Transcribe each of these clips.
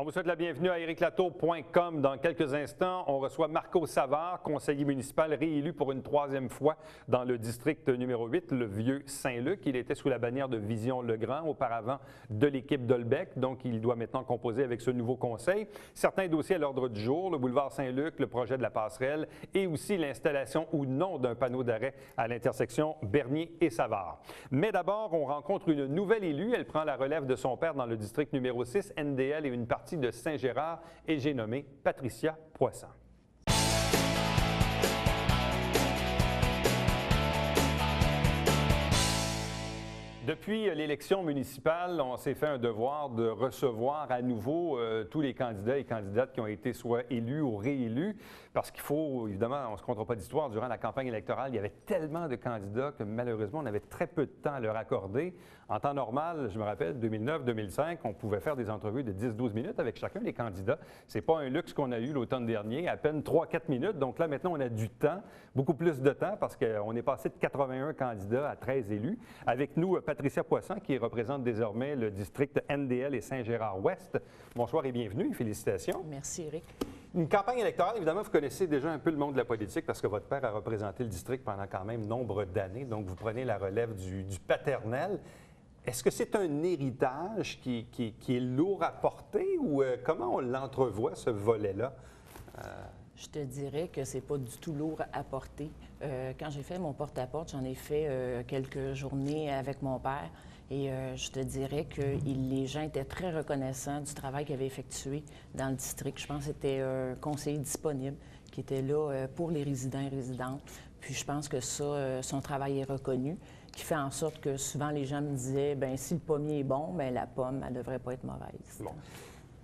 vous souhaite la bienvenue à ericlatour.com. Dans quelques instants, on reçoit Marco Savard, conseiller municipal réélu pour une troisième fois dans le district numéro 8, le vieux Saint-Luc. Il était sous la bannière de Vision Legrand, auparavant de l'équipe d'Olbec, donc il doit maintenant composer avec ce nouveau conseil. Certains dossiers à l'ordre du jour, le boulevard Saint-Luc, le projet de la passerelle et aussi l'installation ou non d'un panneau d'arrêt à l'intersection Bernier et Savard. Mais d'abord, on rencontre une nouvelle élue. Elle prend la relève de son père dans le district numéro 6, NDL et une partie de Saint-Gérard, et j'ai nommé Patricia Poisson. Depuis l'élection municipale, on s'est fait un devoir de recevoir à nouveau tous les candidats et candidates qui ont été soit élus ou réélus, parce qu'il faut, évidemment, on ne se comptera pas d'histoire, durant la campagne électorale, il y avait tellement de candidats que malheureusement, on avait très peu de temps à leur accorder. En temps normal, je me rappelle, 2009-2005, on pouvait faire des entrevues de 10-12 minutes avec chacun des candidats. Ce n'est pas un luxe qu'on a eu l'automne dernier, à peine 3-4 minutes. Donc là, maintenant, on a du temps, beaucoup plus de temps, parce qu'on est passé de 81 candidats à 13 élus. Avec nous, Patricia Poisson, qui représente désormais le district NDL et Saint-Gérard-Ouest. Bonsoir et bienvenue. Félicitations. Merci, Éric. Une campagne électorale, évidemment, vous connaissez déjà un peu le monde de la politique parce que votre père a représenté le district pendant quand même nombre d'années. Donc, vous prenez la relève du paternel. Est-ce que c'est un héritage qui est lourd à porter ou comment on l'entrevoit, ce volet-là? Je te dirais que c'est pas du tout lourd à porter. Quand j'ai fait mon porte-à-porte, j'en ai fait quelques journées avec mon père et je te dirais que les gens étaient très reconnaissants du travail qu'il avait effectué dans le district. Je pense que c'était un conseiller disponible qui était là pour les résidents et résidentes. Puis je pense que ça, son travail est reconnu, qui fait en sorte que souvent les gens me disaient, bien, si le pommier est bon, bien, la pomme, elle ne devrait pas être mauvaise. Bon.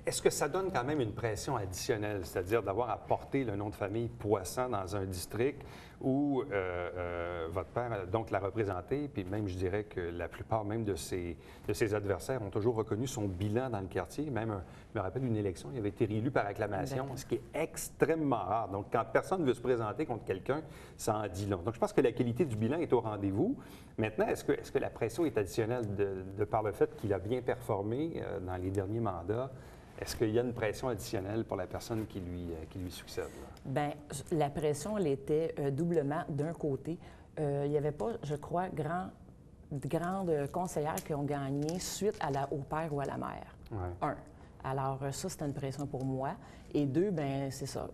Est-ce que ça donne quand même une pression additionnelle, c'est-à-dire d'avoir à porter le nom de famille Poisson dans un district où votre père donc l'a représenté, puis même je dirais que la plupart même de ses adversaires ont toujours reconnu son bilan dans le quartier. Même, je me rappelle une élection, il avait été réélu par acclamation, ce qui est extrêmement rare. Donc quand personne ne veut se présenter contre quelqu'un, ça en dit long. Donc je pense que la qualité du bilan est au rendez-vous. Maintenant, est-ce que la pression est additionnelle de par le fait qu'il a bien performé dans les derniers mandats? Est-ce qu'il y a une pression additionnelle pour la personne qui lui succède? Bien, la pression, elle était doublement d'un côté. Il n'y avait pas, je crois, grandes conseillères qui ont gagné suite au père ou à la mère. Ouais. Alors, ça, c'était une pression pour moi. Et deux, bien, c'est ça.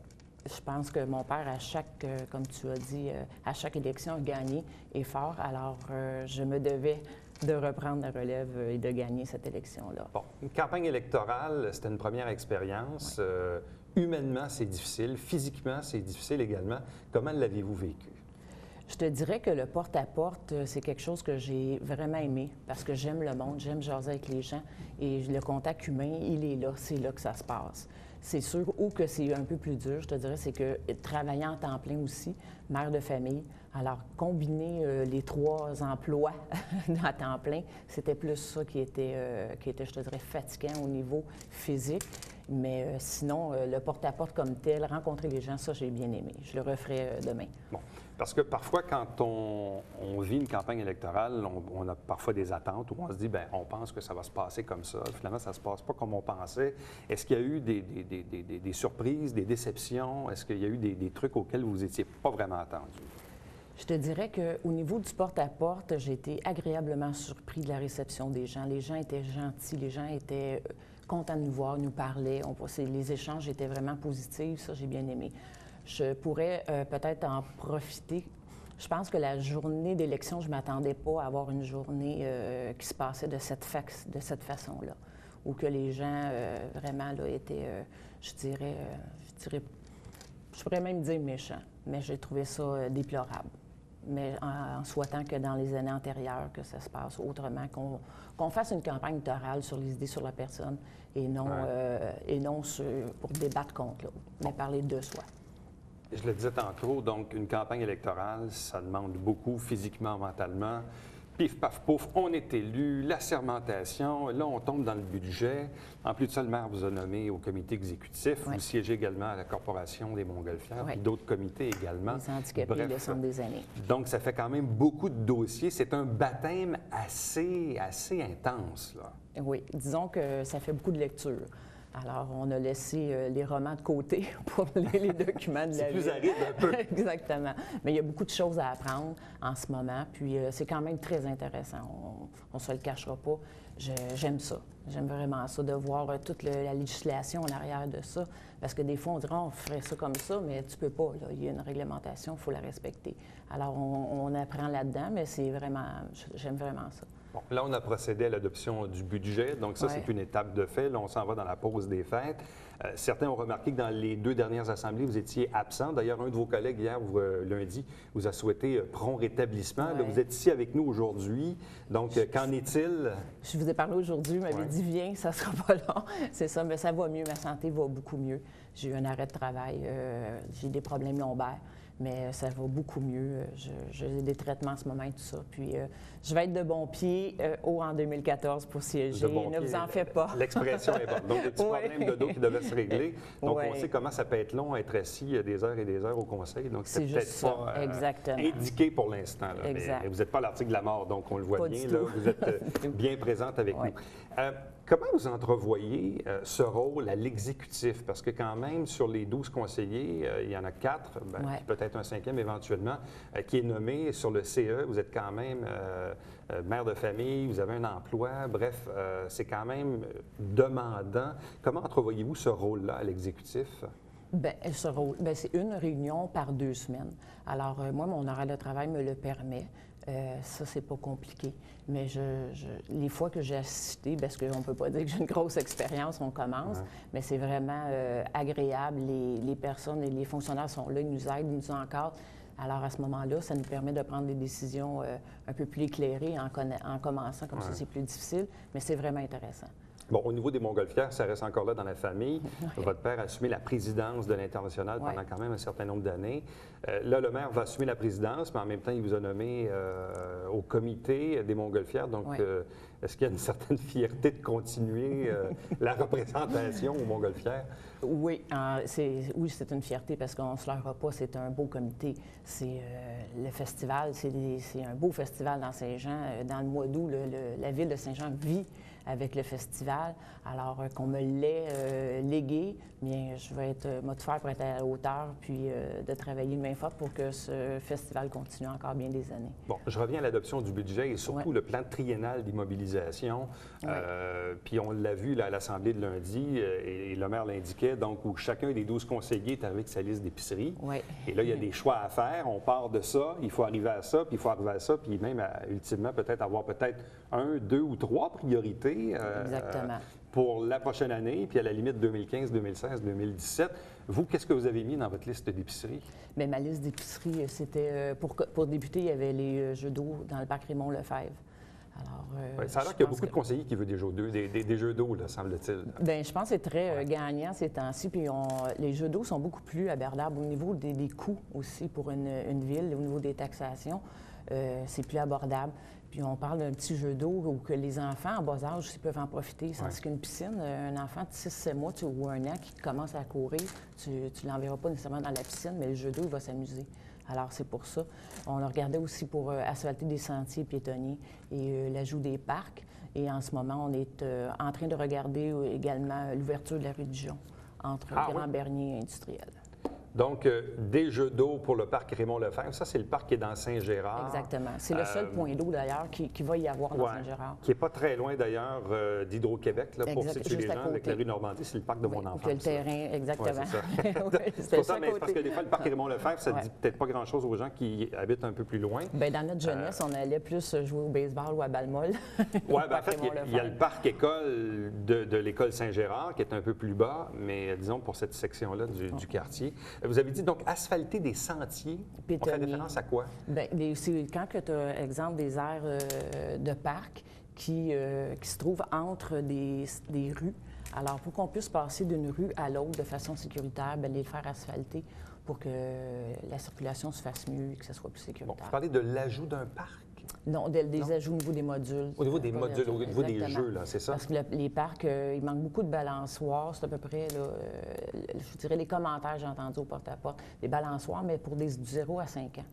Je pense que mon père, comme tu as dit, à chaque élection, a gagné et fort. Alors, je me devais de reprendre la relève et de gagner cette élection-là. Bon, une campagne électorale, c'était une première expérience. Oui. Humainement, c'est difficile. Physiquement, c'est difficile également. Comment l'avez-vous vécu? Je te dirais que le porte-à-porte, c'est quelque chose que j'ai vraiment aimé parce que j'aime le monde, j'aime jaser avec les gens et le contact humain, il est là, c'est là que ça se passe. C'est sûr, ou que c'est un peu plus dur, je te dirais, c'est que travaillant en temps plein aussi, mère de famille, alors combiner les 3 emplois à temps plein, c'était plus ça qui était, je te dirais, fatigant au niveau physique. Mais sinon, le porte-à-porte comme tel, rencontrer les gens, ça, j'ai bien aimé. Je le referai demain. Bon. Parce que parfois, quand on vit une campagne électorale, on a parfois des attentes où on se dit, bien, on pense que ça va se passer comme ça. Finalement, ça ne se passe pas comme on pensait. Est-ce qu'il y a eu des surprises, des déceptions? Est-ce qu'il y a eu des trucs auxquels vous n'étiez pas vraiment attendu? Je te dirais qu'au niveau du porte-à-porte, j'ai été agréablement surpris de la réception des gens. Les gens étaient gentils, les gens étaient contents de nous voir, nous parlaient. Les échanges étaient vraiment positifs, ça, j'ai bien aimé. Je pourrais peut-être en profiter. Je pense que la journée d'élection, je ne m'attendais pas à avoir une journée qui se passait de cette façon-là, où que les gens vraiment là, étaient, je pourrais même dire méchants, mais j'ai trouvé ça déplorable. Mais en souhaitant que dans les années antérieures, que ça se passe autrement, qu'on fasse une campagne électorale sur les idées sur la personne et non, pour débattre contre l'autre, mais parler de soi. Je le disais tantôt, donc une campagne électorale, ça demande beaucoup physiquement, mentalement. Pif, paf, pouf, on est élu, la sermentation, là, on tombe dans le budget. En plus de ça, le maire vous a nommé au comité exécutif. Oui. Vous siégez également à la Corporation des Montgolfières, oui. Puis d'autres comités également. Les handicapés, le Centre des aînés. Donc, ça fait quand même beaucoup de dossiers. C'est un baptême assez intense, là. Oui, disons que ça fait beaucoup de lecture. Alors, on a laissé les romans de côté pour les documents de la ville. C'est plus aride un peu. Exactement. Mais il y a beaucoup de choses à apprendre en ce moment, puis c'est quand même très intéressant. On ne se le cachera pas. J'aime ça. J'aime vraiment ça, de voir toute la législation en arrière de ça. Parce que des fois, on dirait, on ferait ça comme ça, mais tu peux pas. Là. Il y a une réglementation, il faut la respecter. Alors, on apprend là-dedans, mais c'est vraiment, j'aime vraiment ça. Bon, là, on a procédé à l'adoption du budget, donc ça, c'est une étape de fait. Là, on s'en va dans la pause des fêtes. Certains ont remarqué que dans les 2 dernières assemblées, vous étiez absent. D'ailleurs, un de vos collègues, hier, lundi, vous a souhaité prompt rétablissement. Là, vous êtes ici avec nous aujourd'hui. Donc, qu'en est-il? Je vous ai parlé aujourd'hui, vous m'avez dit, viens, ça sera pas long. C'est ça, mais ça va mieux, ma santé va beaucoup mieux. J'ai eu un arrêt de travail, j'ai des problèmes lombaires. Mais ça va beaucoup mieux. J'ai des traitements en ce moment et tout ça. Puis je vais être de bon pied haut en 2014 pour siéger. Ne vous en faites pas. L'expression est bonne. Donc, des petits problèmes de dos qui devaient se régler. Donc, on sait comment ça peut être long à être assis des heures et des heures au conseil. Donc, c'est peut-être pas indiqué pour l'instant. Mais vous n'êtes pas à l'article de la mort, donc on le voit bien. Là, vous êtes bien présente avec nous. Comment vous entrevoyez ce rôle à l'exécutif? Parce que quand même, sur les 12 conseillers, il y en a 4, peut-être un 5e éventuellement, qui est nommé sur le CE. Vous êtes quand même mère de famille, vous avez un emploi. Bref, c'est quand même demandant. Comment entrevoyez-vous ce rôle-là à l'exécutif? Bien, ce rôle, c'est une réunion par 2 semaines. Alors, moi, mon horaire de travail me le permet. Ça, c'est pas compliqué. Mais les fois que j'ai assisté, parce qu'on ne peut pas dire que j'ai une grosse expérience, on commence, mais c'est vraiment agréable. Les personnes et les fonctionnaires sont là, ils nous aident, ils nous encadrent. Alors, à ce moment-là, ça nous permet de prendre des décisions un peu plus éclairées en commençant, comme ça, c'est plus difficile, mais c'est vraiment intéressant. Bon, au niveau des Montgolfières, ça reste encore là dans la famille. Votre père a assumé la présidence de l'International pendant quand même un certain nombre d'années. Là, le maire va assumer la présidence, mais en même temps, il vous a nommé au comité des Montgolfières. Donc, est-ce qu'il y a une certaine fierté de continuer la représentation aux Montgolfières? Oui, c'est une fierté parce qu'on ne se leurra pas, c'est un beau comité. C'est le festival, c'est un beau festival dans Saint-Jean. Dans le mois d'août, la ville de Saint-Jean vit avec le festival. Alors, qu'on me l'ait légué, bien, je vais être motivée pour être à la hauteur, puis de travailler de main forte pour que ce festival continue encore bien des années. Bon, je reviens à l'adoption du budget et surtout le plan triennal d'immobilisation. Puis on l'a vu là, à l'Assemblée de lundi, et le maire l'indiquait, donc où chacun des 12 conseillers est arrivé avec sa liste d'épicerie. Et là, il y a des choix à faire. On part de ça, il faut arriver à ça, puis il faut arriver à ça, puis même, ultimement, peut-être avoir 1, 2 ou 3 priorités. Pour la prochaine année, puis à la limite 2015, 2016, 2017. Vous, qu'est-ce que vous avez mis dans votre liste d'épicerie? Bien, ma liste d'épicerie, c'était pour débuter, il y avait les jeux d'eau dans le parc Raymond-Lefebvre. Alors, ça a l'air qu'il y a beaucoup de conseillers qui veulent des jeux d'eau, semble-t-il. Bien, je pense que c'est très gagnant ces temps-ci. Puis les jeux d'eau sont beaucoup plus abordables au niveau des coûts aussi pour une ville, au niveau des taxations. C'est plus abordable. Puis on parle d'un petit jeu d'eau où que les enfants en bas âge aussi peuvent en profiter. Tandis qu'une piscine, un enfant de 6-7 mois ou 1 an qui commence à courir, tu ne l'enverras pas nécessairement dans la piscine, mais le jeu d'eau, il va s'amuser. Alors, c'est pour ça. On le regardait aussi pour asphalter des sentiers piétonniers et l'ajout des parcs. Et en ce moment, on est en train de regarder également l'ouverture de la rue Dijon entre Grand-Bernier et Industriel. Donc, des jeux d'eau pour le parc Raymond-Lefebvre. Ça, c'est le parc qui est dans Saint-Gérard. Exactement. C'est le seul point d'eau, d'ailleurs, qui va y avoir dans Saint-Gérard. Qui n'est pas très loin, d'ailleurs, d'Hydro-Québec, pour situer les gens avec la rue Normandie. C'est le parc de mon enfance. Le terrain, exactement. C'est pour ça, mais parce que des fois, le parc Raymond-Lefebvre, ça ne dit peut-être pas grand-chose aux gens qui habitent un peu plus loin. Bien, dans notre jeunesse, on allait plus jouer au baseball ou à balle-molle. Oui, bien, en fait, il y a le parc école de l'école Saint-Gérard, qui est un peu plus bas, mais disons pour cette section-là du quartier. Vous avez dit donc asphalter des sentiers. On fait référence à quoi? Bien, c'est quand tu as, exemple, des aires de parc qui se trouvent entre des rues. Alors, pour qu'on puisse passer d'une rue à l'autre de façon sécuritaire, bien, les faire asphalter pour que la circulation se fasse mieux et que ce soit plus sécuritaire. Bon, vous parlez de l'ajout d'un parc? Non, des ajouts au niveau des modules. Au niveau des modules, au niveau des jeux, là, c'est ça? Parce que les parcs, il manque beaucoup de balançoires. C'est à peu près, là, je dirais, les commentaires que j'ai entendus au porte-à-porte. Des balançoires, mais pour du 0 à 5 ans.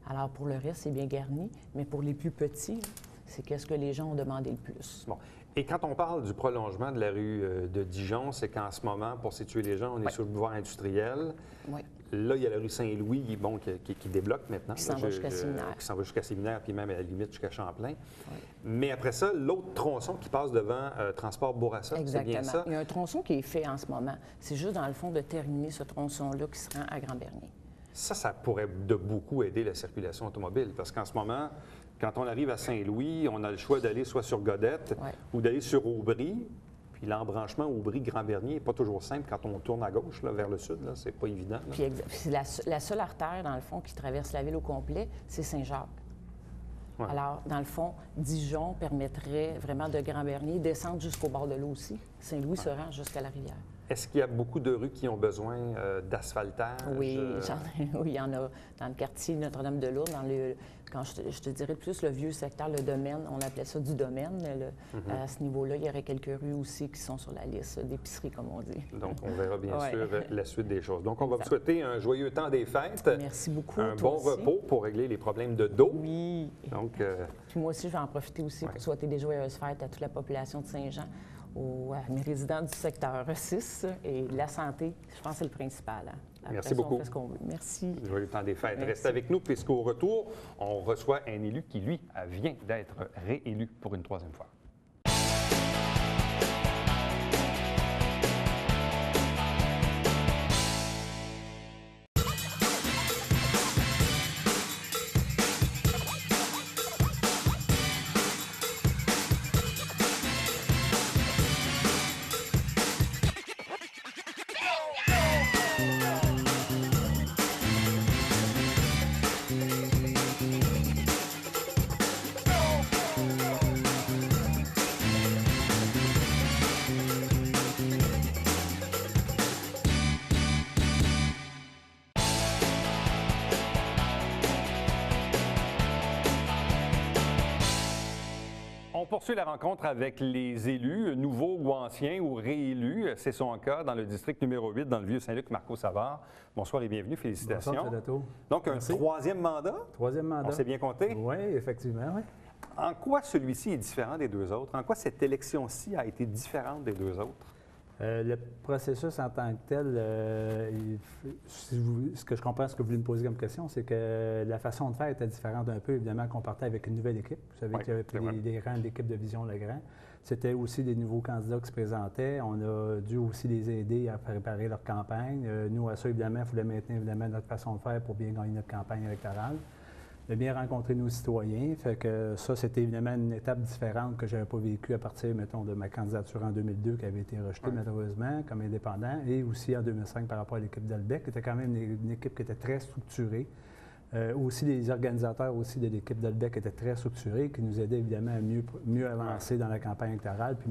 Alors, pour le reste, c'est bien garni, mais pour les plus petits, c'est qu'est-ce que les gens ont demandé le plus. Bon. Et quand on parle du prolongement de la rue de Dijon, c'est qu'en ce moment, pour situer les gens, on est sur le boulevard industriel. Oui. Là, il y a la rue Saint-Louis bon, qui débloque maintenant. Qui s'en va jusqu'à Séminaire. Qui s'en va jusqu'à Séminaire, puis même à la limite jusqu'à Champlain. Oui. Mais après ça, l'autre tronçon qui passe devant Transport Bourassa, c'est bien ça? Il y a un tronçon qui est fait en ce moment. C'est juste, dans le fond, de terminer ce tronçon-là qui se rend à Grand-Bernier. Ça pourrait de beaucoup aider la circulation automobile, parce qu'en ce moment, quand on arrive à Saint-Louis, on a le choix d'aller soit sur Godette ou d'aller sur Aubry. Puis l'embranchement Aubry-Grand-Bernier n'est pas toujours simple quand on tourne à gauche, là, vers le sud. C'est pas évident. Là. Puis la seule artère, dans le fond, qui traverse la ville au complet, c'est Saint-Jacques. Ouais. Alors, dans le fond, Dijon permettrait vraiment de Grand-Bernier descendre jusqu'au bord de l'eau aussi. Saint-Louis se rend jusqu'à la rivière. Est-ce qu'il y a beaucoup de rues qui ont besoin d'asphaltage? Oui, oui, il y en a dans le quartier Notre-Dame-de-Lourdes, quand je te dirais plus le vieux secteur, le domaine, on appelait ça du domaine. À ce niveau-là, il y aurait quelques rues aussi qui sont sur la liste d'épicerie, comme on dit. Donc, on verra bien sûr la suite des choses. Donc, on va vous souhaiter un joyeux temps des fêtes. Merci beaucoup. Un bon repos pour régler les problèmes de dos. Oui. Donc, Puis moi aussi, je vais en profiter aussi pour souhaiter des joyeuses fêtes à toute la population de Saint-Jean. À mes résidents du secteur 6 et la santé, je pense que c'est le principal. Hein. Après, merci beaucoup. On fait ce qu'on veut. Merci. Joyeux temps des fêtes. Merci. Restez avec nous puisqu'au retour, on reçoit un élu qui, lui, vient d'être réélu pour une troisième fois. On poursuit la rencontre avec les élus, nouveaux ou anciens ou réélus. C'est son cas dans le district numéro 8, dans le Vieux-Saint-Luc, Marco Savard. Bonsoir et bienvenue. Félicitations. Bonsoir, M. Dato. Donc, Merci. Un troisième mandat? Troisième mandat. On s'est bien compté? Oui, effectivement, oui. En quoi celui-ci est différent des deux autres? En quoi cette élection-ci a été différente des deux autres? Le processus en tant que tel, ce que je comprends, ce que vous voulez me poser comme question, c'est que la façon de faire était différente un peu, évidemment, qu'on partait avec une nouvelle équipe. Vous savez qu'il y avait pris des rangs de l'équipe de Vision Legrand. C'était aussi des nouveaux candidats qui se présentaient. On a dû aussi les aider à préparer leur campagne. Nous, à ça, évidemment, il fallait maintenir évidemment notre façon de faire pour bien gagner notre campagne électorale. De bien rencontrer nos citoyens. Fait que ça, c'était évidemment une étape différente que je n'avais pas vécue à partir, mettons, de ma candidature en 2002 qui avait été rejetée malheureusement comme indépendant et aussi en 2005 par rapport à l'équipe d'Albec, qui était quand même une équipe qui était très structurée. Aussi, les organisateurs aussi de l'équipe d'Albec étaient très structurés, qui nous aidaient évidemment à mieux avancer dans la campagne électorale puis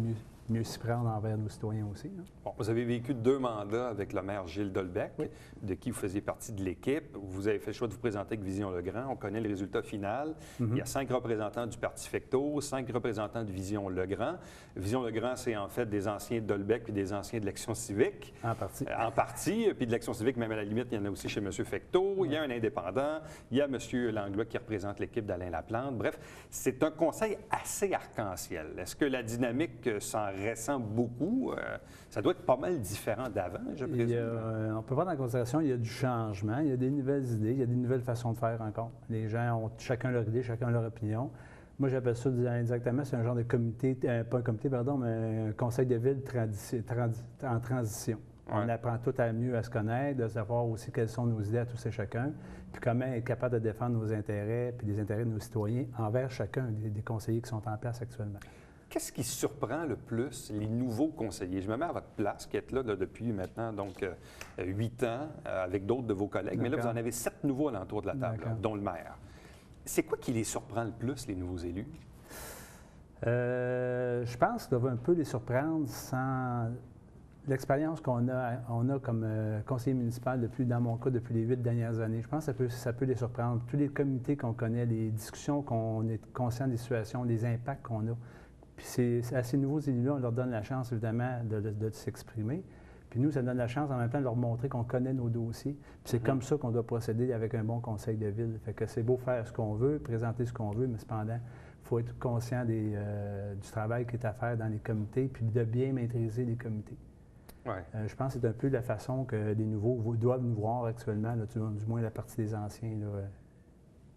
mieux s'y prendre envers nos citoyens aussi. Là. Bon, vous avez vécu 2 mandats avec le maire Gilles Dolbec, de qui vous faisiez partie de l'équipe. Vous avez fait le choix de vous présenter avec Vision Legrand. On connaît le résultat final. Il y a 5 représentants du Parti Fecto, 5 représentants de Vision Legrand. Vision Legrand, c'est en fait des anciens de Dolbec puis des anciens de l'Action civique. En partie. En partie. Puis de l'Action civique, même à la limite, il y en a aussi chez M. Fecto. Il y a un indépendant. Il y a M. Langlois qui représente l'équipe d'Alain Laplante. Bref, c'est un conseil assez arc-en-ciel. Est-ce que la dynamique s'en ressent beaucoup? Ça doit être pas mal différent d'avant, je présume. On peut prendre en considération qu'il y a du changement, il y a des nouvelles idées, il y a des nouvelles façons de faire encore. Les gens ont chacun leur idée, chacun leur opinion. Moi, j'appelle ça indirectement, c'est un genre de comité, pas un comité, pardon, mais un conseil de ville en transition. On apprend tout à mieux à se connaître, de savoir aussi quelles sont nos idées à tous et chacun, puis comment être capable de défendre nos intérêts, puis les intérêts de nos citoyens envers chacun des conseillers qui sont en place actuellement. Qu'est-ce qui surprend le plus les nouveaux conseillers? Je me mets à votre place, qui êtes là depuis maintenant donc 8 ans, avec d'autres de vos collègues, mais là, vous en avez 7 nouveaux alentour de la table, là, dont le maire. C'est quoi qui les surprend le plus, les nouveaux élus? Je pense qu'on va un peu les surprendre sans l'expérience qu'on a comme conseiller municipal dans mon cas, depuis les 8 dernières années. Je pense que ça peut les surprendre. Tous les comités qu'on connaît, les discussions qu'on est conscient des situations, des impacts qu'on a. Puis à ces nouveaux élus-là, on leur donne la chance, évidemment, de s'exprimer. Puis nous, ça donne la chance en même temps de leur montrer qu'on connaît nos dossiers. Puis c'est comme ça qu'on doit procéder avec un bon conseil de ville. Fait que c'est beau faire ce qu'on veut, présenter ce qu'on veut, mais cependant, il faut être conscient du travail qui est à faire dans les comités, puis de bien maîtriser les comités. Ouais. Je pense que c'est un peu la façon que les nouveaux doivent nous voir actuellement, là, du moins la partie des anciens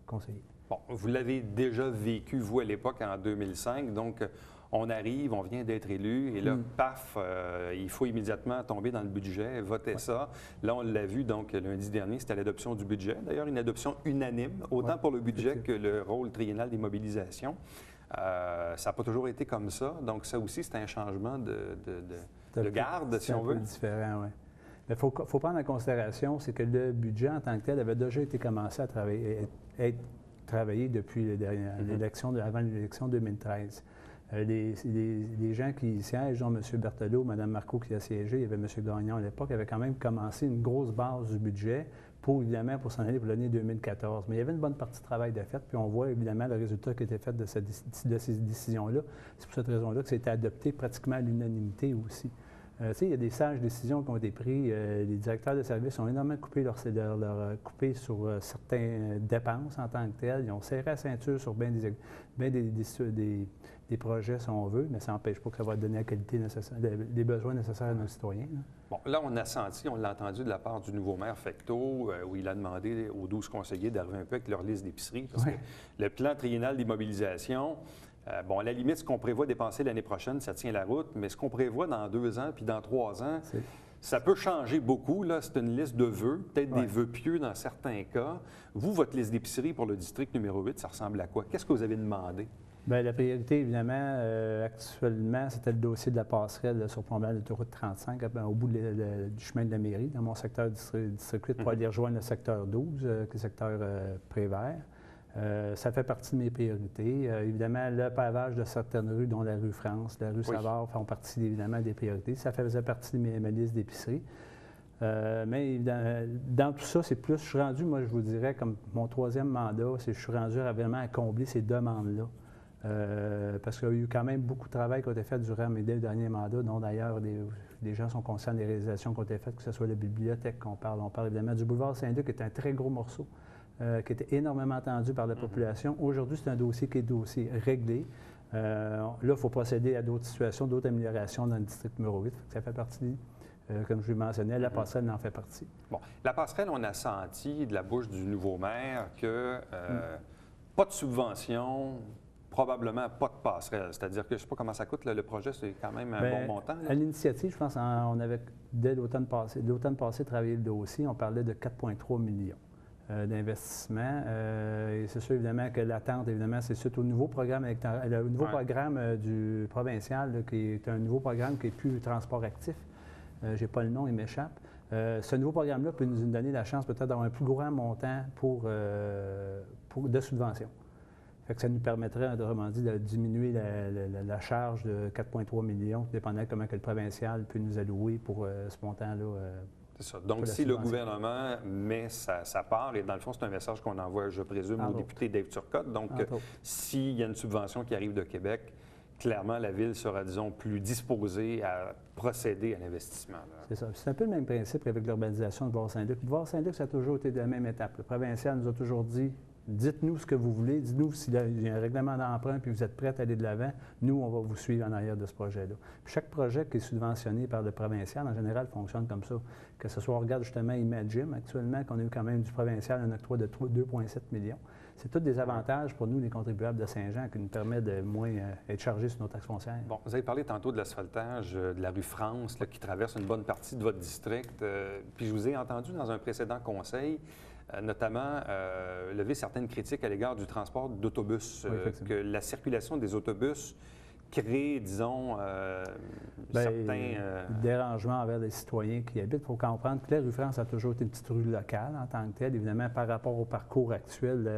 conseillers. Bon, vous l'avez déjà vécu, vous, à l'époque, en 2005, donc on arrive, on vient d'être élu, et là, paf, il faut immédiatement tomber dans le budget, voter ça. Là, on l'a vu, donc, lundi dernier, c'était l'adoption du budget. D'ailleurs, une adoption unanime, autant pour le budget que le rôle triennal des mobilisations. Ça n'a pas toujours été comme ça, donc ça aussi, c'est un changement de garde, si on veut. C'est un peu différent, oui. Mais il faut prendre en considération, c'est que le budget en tant que tel avait déjà été commencé à travailler depuis l'élection, avant l'élection 2013. Les gens qui y siègent, dont M. Berthelot, Mme Marcoux qui a siégé, il y avait M. Gagnon à l'époque, avaient quand même commencé une grosse base du budget pour s'en aller pour l'année 2014. Mais il y avait une bonne partie de travail de fait, puis on voit évidemment le résultat qui était fait de ces décisions-là. C'est pour cette raison-là que ça a été adopté pratiquement à l'unanimité aussi. Il y a des sages décisions qui ont été prises. Les directeurs de services ont énormément coupé coupé sur certaines dépenses en tant que telles. Ils ont serré la ceinture sur bien des projets, si on veut, mais ça n'empêche pas que ça va donner la qualité nécessaire, les besoins nécessaires à nos citoyens. Là. Bon, là, on a senti, on l'a entendu de la part du nouveau maire Fecteau, où il a demandé aux 12 conseillers d'arriver un peu avec leur liste d'épicerie, parce que le plan triennal des mobilisations, bon, à la limite, ce qu'on prévoit dépenser l'année prochaine, ça tient la route, mais ce qu'on prévoit dans 2 ans puis dans 3 ans, ça peut changer beaucoup. Là, c'est une liste de vœux, peut-être des vœux pieux dans certains cas. Vous, votre liste d'épicerie pour le district numéro 8, ça ressemble à quoi? Qu'est-ce que vous avez demandé? Bien, la priorité, évidemment, actuellement, c'était le dossier de la passerelle sur plombant l'autoroute 35, au bout du chemin de la mairie, dans mon secteur district 8, pour aller rejoindre le secteur 12, qui est le secteur Prévert. Ça fait partie de mes priorités. Évidemment, le pavage de certaines rues, dont la rue France, la rue Savard, font partie évidemment des priorités. Ça faisait partie de ma liste d'épicerie. Mais dans tout ça, c'est plus, je suis rendu, moi, je vous dirais, comme mon 3e mandat, je suis rendu vraiment à combler ces demandes-là. Parce qu'il y a eu quand même beaucoup de travail qui a été fait durant mes 2 derniers mandats, dont d'ailleurs des gens sont conscients des réalisations qui ont été faites, que ce soit la bibliothèque qu'on parle. On parle évidemment du boulevard Saint-Luc, qui est un très gros morceau. Qui était énormément attendu par la population. Aujourd'hui, c'est un dossier qui est réglé. Là, il faut procéder à d'autres situations, d'autres améliorations dans le district numéro 8. Ça fait partie, comme je l'ai mentionné, la passerelle en fait partie. Bon, la passerelle, on a senti de la bouche du nouveau maire que pas de subvention, probablement pas de passerelle. C'est-à-dire que je ne sais pas comment ça coûte, là, le projet, c'est quand même un bon montant. Là. À l'initiative, je pense on avait, dès l'automne passé, travaillé le dossier, on parlait de 4,3 millions. D'investissement. Et c'est sûr, évidemment, que l'attente, évidemment, c'est suite au nouveau programme électoral, le nouveau programme du provincial, là, qui est un nouveau programme qui est plus transport actif. Je n'ai pas le nom, il m'échappe. Ce nouveau programme-là peut nous donner la chance peut-être d'avoir un plus grand montant de subvention. Fait que ça nous permettrait, autrement dit, de diminuer la charge de 4,3 millions, dépendant de comment que le provincial peut nous allouer pour ce montant-là. C'est ça. Donc, si le gouvernement met sa part, et dans le fond, c'est un message qu'on envoie, je présume, au député Dave Turcotte. Donc, s'il y a une subvention qui arrive de Québec, clairement, la Ville sera, disons, plus disposée à procéder à l'investissement. C'est ça. C'est un peu le même principe qu'avec l'urbanisation de Bois-Saint-Luc. Bois-Saint-Luc, ça a toujours été de la même étape. Le provincial nous a toujours dit, dites-nous ce que vous voulez, dites-nous s'il y a un règlement d'emprunt puis vous êtes prêts à aller de l'avant, nous, on va vous suivre en arrière de ce projet-là. Puis chaque projet qui est subventionné par le provincial, en général, fonctionne comme ça. Que ce soit, on regarde justement Imagine actuellement, qu'on a eu quand même du provincial un octroi de 2,7 millions. C'est tous des avantages pour nous, les contribuables de Saint-Jean, qui nous permettent de moins être chargés sur nos taxes foncières. Bon, vous avez parlé tantôt de l'asphaltage de la rue France, là, qui traverse une bonne partie de votre district. Puis je vous ai entendu dans un précédent conseil, notamment lever certaines critiques à l'égard du transport d'autobus, que la circulation des autobus crée, disons, certains... dérangements envers les citoyens qui y habitent. Il faut comprendre que la rue France a toujours été une petite rue locale en tant que telle. Évidemment, par rapport au parcours actuel,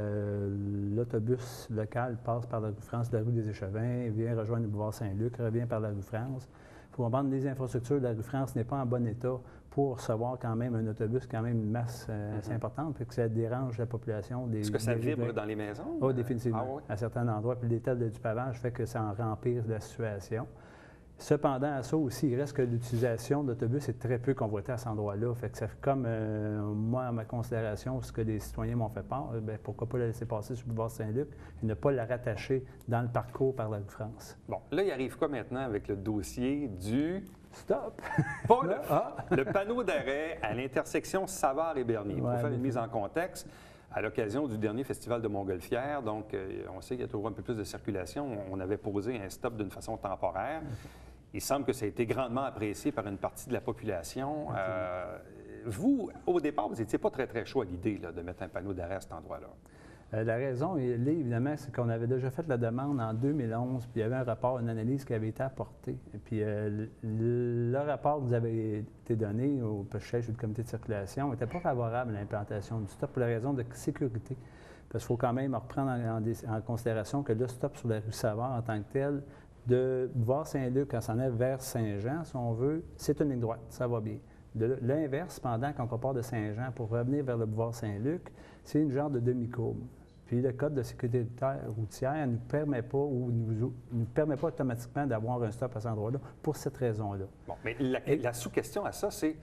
l'autobus local passe par la rue France, la rue des Échevins, vient rejoindre le boulevard Saint-Luc, revient par la rue France. Il faut comprendre que les infrastructures de la rue France n'est pas en bon état pour recevoir quand même un autobus, quand même une masse assez importante, puis que ça dérange la population. Est-ce que ça vibre dans les maisons? Oui, définitivement. À certains endroits. Puis l'état du pavage fait que ça en rempire la situation. Cependant, à ça aussi, il reste que l'utilisation d'autobus est très peu convoitée à cet endroit-là. Fait que ça fait comme, moi, à ma considération, ce que les citoyens m'ont fait part, bien, pourquoi pas la laisser passer sur le boulevard Saint-Luc et ne pas la rattacher dans le parcours par la rue France. Bon, là, il arrive quoi maintenant avec le dossier du... Stop! Pas le panneau d'arrêt à l'intersection Savard et Bernier. Pour faire une mise en contexte, à l'occasion du dernier festival de Montgolfière, donc on sait qu'il y a toujours un peu plus de circulation, on avait posé un stop d'une façon temporaire. Il semble que ça a été grandement apprécié par une partie de la population. Vous, au départ, vous n'étiez pas très, très chaud à l'idée de mettre un panneau d'arrêt à cet endroit-là. La raison, évidemment, c'est qu'on avait déjà fait la demande en 2011, puis il y avait un rapport, une analyse qui avait été apportée. Et puis le rapport qui nous avait été donné au chef du comité de circulation n'était pas favorable à l'implantation du stop pour la raison de sécurité. Parce qu'il faut quand même reprendre en considération que le stop sur la rue Savard en tant que tel, de boulevard Saint-Luc, quand ça en est vers Saint-Jean, si on veut, c'est une ligne droite, ça va bien. De l'inverse, cependant, quand on part de Saint-Jean pour revenir vers le boulevard Saint-Luc, c'est une genre de demi-courbe. Puis le Code de sécurité routière ne nous permet pas ou nous permet pas automatiquement d'avoir un stop à cet endroit-là pour cette raison-là. Bon, mais la sous-question à ça, c'est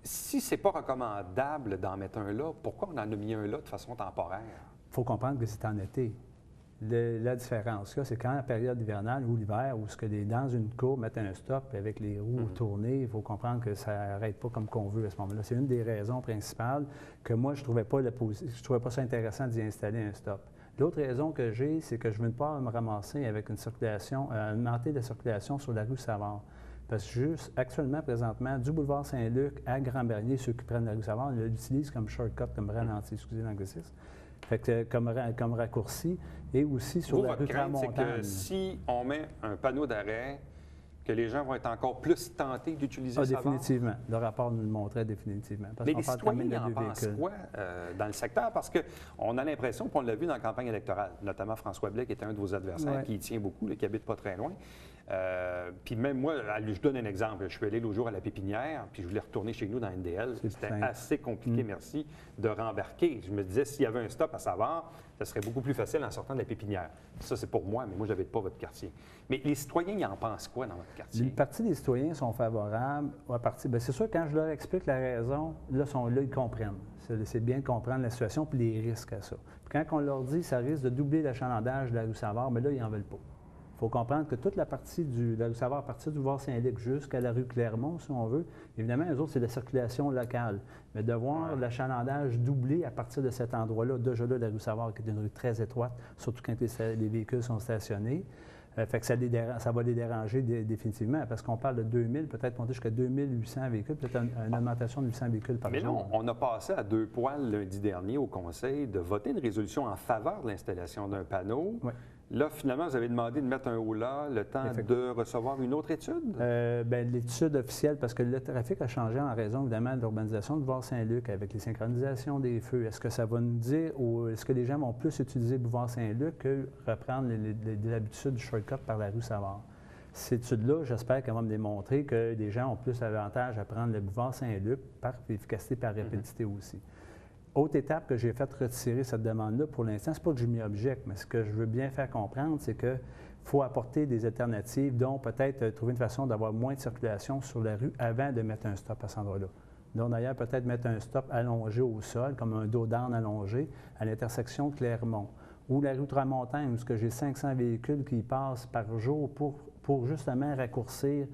si c'est pas recommandable d'en mettre un là, pourquoi on en a mis un là de façon temporaire? Il faut comprendre que c'est en été. La différence, là, c'est quand la période hivernale ou l'hiver, où dans une courbe, mettre un stop avec les roues tournées, il faut comprendre que ça n'arrête pas comme qu'on veut à ce moment-là. C'est une des raisons principales que moi, je ne trouvais pas ça intéressant d'y installer un stop. L'autre raison que j'ai, c'est que je ne veux pas me ramasser avec une montée de circulation sur la rue Savard. Parce que actuellement, présentement, du boulevard Saint-Luc à Grand-Bernier, ceux qui prennent la rue Savard, ils l'utilisent comme shortcut, comme ralenti, excusez l'anglicisme. Fait que comme raccourci, et aussi sur la rue Tramontagne. C'est que si on met un panneau d'arrêt, que les gens vont être encore plus tentés d'utiliser Savard? Définitivement. Le rapport nous le montrait définitivement. Mais les citoyens en pensent quoi dans le secteur? Parce qu'on a l'impression, qu'on l'a vu dans la campagne électorale, notamment François Blais, qui était un de vos adversaires, qui y tient beaucoup, qui habite pas très loin. Puis même moi, je donne un exemple. Je suis allé l'autre jour à la Pépinière, puis je voulais retourner chez nous dans NDL. C'était assez compliqué, merci, de rembarquer. Je me disais, s'il y avait un stop à Savard, ça serait beaucoup plus facile en sortant de la Pépinière. Ça, c'est pour moi, mais moi, je n'habite pas votre quartier. Mais les citoyens, ils en pensent quoi dans votre quartier? Une partie des citoyens sont favorables. C'est sûr, quand je leur explique la raison, là, ils comprennent. C'est bien de comprendre la situation puis les risques à ça. Puis quand on leur dit que ça risque de doubler l'achalandage de la rue Savard, bien là, ils n'en veulent pas. Il faut comprendre que toute la partie de la rue Savard, à partir du boulevard Saint-Luc jusqu'à la rue Clermont, si on veut, évidemment, eux autres, c'est la circulation locale. Mais de voir l'achalandage doubler à partir de cet endroit-là, déjà là, la rue Savard, qui est une rue très étroite, surtout quand les véhicules sont stationnés, fait que ça va les déranger définitivement, parce qu'on parle de 2000, peut-être monter jusqu'à 2800 véhicules, peut-être une augmentation de 800 véhicules par jour. Mais là, on a passé à deux poils lundi dernier au Conseil de voter une résolution en faveur de l'installation d'un panneau. Oui. Là, finalement, vous avez demandé de mettre un haut là, le temps de recevoir une autre étude? L'étude officielle, parce que le trafic a changé en raison, évidemment, de l'urbanisation de boulevard Saint-Luc avec les synchronisations des feux. Est-ce que ça va nous dire, ou est-ce que les gens vont plus utiliser le boulevard Saint-Luc que reprendre les habitudes du shortcut par la rue Savard? Cette étude-là, j'espère qu'elle va me démontrer que les gens ont plus d'avantage à prendre le boulevard Saint-Luc par efficacité, par rapidité aussi. Autre étape que j'ai fait retirer cette demande-là, pour l'instant, c'est pas que je m'y objecte, mais ce que je veux bien faire comprendre, c'est qu'il faut apporter des alternatives, dont peut-être trouver une façon d'avoir moins de circulation sur la rue avant de mettre un stop à cet endroit-là. Donc, d'ailleurs, peut-être mettre un stop allongé au sol, comme un dos d'âne allongé, à l'intersection Clermont. Ou la rue Tramontagne, où j'ai 500 véhicules qui passent par jour pour justement raccourcir,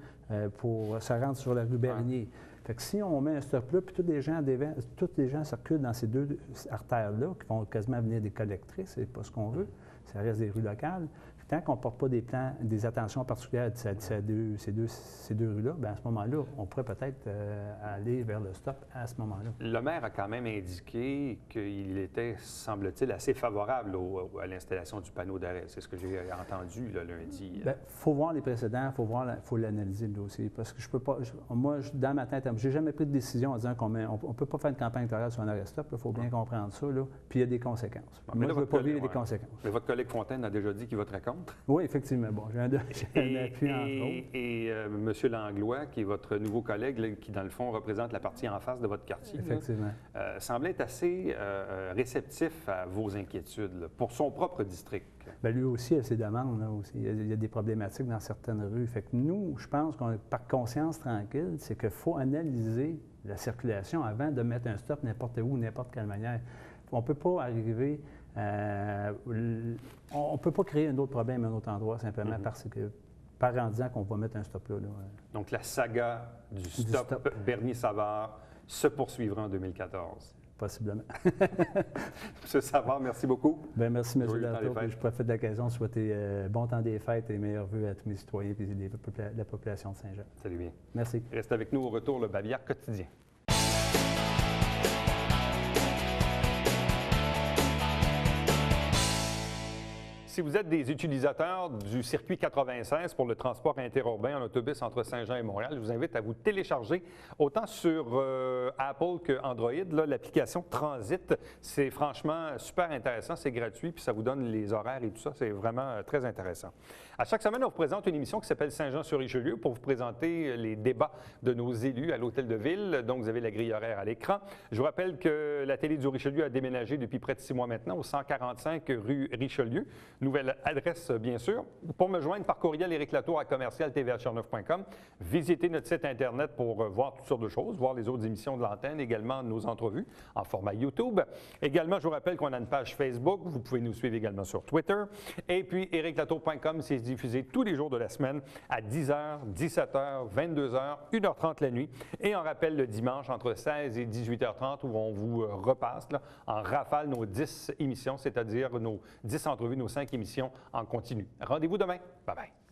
pour se rendre sur la rue Bernier. Fait que si on met un stop-là, puis tous les gens circulent dans ces deux artères-là, qui vont quasiment venir des collectrices, c'est pas ce qu'on veut, ça reste des rues locales. Tant qu'on ne porte pas des attentions particulières à ces deux rues-là, bien à ce moment-là, on pourrait peut-être aller vers le stop à ce moment-là. Le maire a quand même indiqué qu'il était, semble-t-il, assez favorable à l'installation du panneau d'arrêt. C'est ce que j'ai entendu là, lundi. Bien, il faut voir les précédents, il faut l'analyser le dossier. Parce que je peux pas. Moi, dans ma tête, je n'ai jamais pris de décision en disant qu'on ne peut pas faire une campagne électorale sur un arrêt stop. Il faut bien comprendre ça. Là. Puis il y a des conséquences. Moi, je ne veux pas vivre des conséquences. Mais votre collègue Fontaine a déjà dit qu'il voterait contre? centre. Oui, effectivement. Bon, j'ai un appui entre autres. Et M. Langlois, qui est votre nouveau collègue, là, qui dans le fond représente la partie en face de votre quartier, Effectivement. semble être assez réceptif à vos inquiétudes là, pour son propre district. Bien, lui aussi a ses demandes. Là, aussi. Il y a des problématiques dans certaines rues. Fait que nous, je pense qu'on par conscience tranquille, c'est qu'il faut analyser la circulation avant de mettre un stop n'importe où, n'importe quelle manière. On ne peut pas arriver on ne peut pas créer un autre problème à un autre endroit simplement parce que en disant qu'on va mettre un stop là. Donc, la saga du stop Bernier-Savard se poursuivra en 2014. Possiblement. M. Savard, merci beaucoup. Bien, merci, M. Dalto. Je profite de l'occasion de souhaiter bon temps des fêtes et meilleurs vœux à tous mes citoyens et la population de Saint-Jean. Salut bien. Merci. Reste avec nous au retour, le Bavière quotidien. Si vous êtes des utilisateurs du circuit 96 pour le transport interurbain en autobus entre Saint-Jean et Montréal, je vous invite à vous télécharger autant sur Apple que Android. L'application Transit, c'est franchement super intéressant, c'est gratuit, puis ça vous donne les horaires et tout ça, c'est vraiment très intéressant. À chaque semaine, on vous présente une émission qui s'appelle Saint-Jean-sur-Richelieu pour vous présenter les débats de nos élus à l'Hôtel de Ville. Donc, vous avez la grille horaire à l'écran. Je vous rappelle que la télé du Richelieu a déménagé depuis près de 6 mois maintenant au 145 rue Richelieu. Nouvelle adresse, bien sûr. Pour me joindre par courriel, ericlatour@commercial-tvrcherneuf.com. Visitez notre site Internet pour voir toutes sortes de choses, voir les autres émissions de l'antenne, également nos entrevues en format YouTube. Également, je vous rappelle qu'on a une page Facebook. Vous pouvez nous suivre également sur Twitter. Et puis, ericlatour.com, c'est diffusé tous les jours de la semaine à 10h, 17h, 22h, 1h30 la nuit. Et on rappelle le dimanche entre 16 et 18h30 où on vous repasse là, en rafale nos 10 émissions, c'est-à-dire nos 10 entrevues, nos 5 émissions en continu. Rendez-vous demain. Bye bye.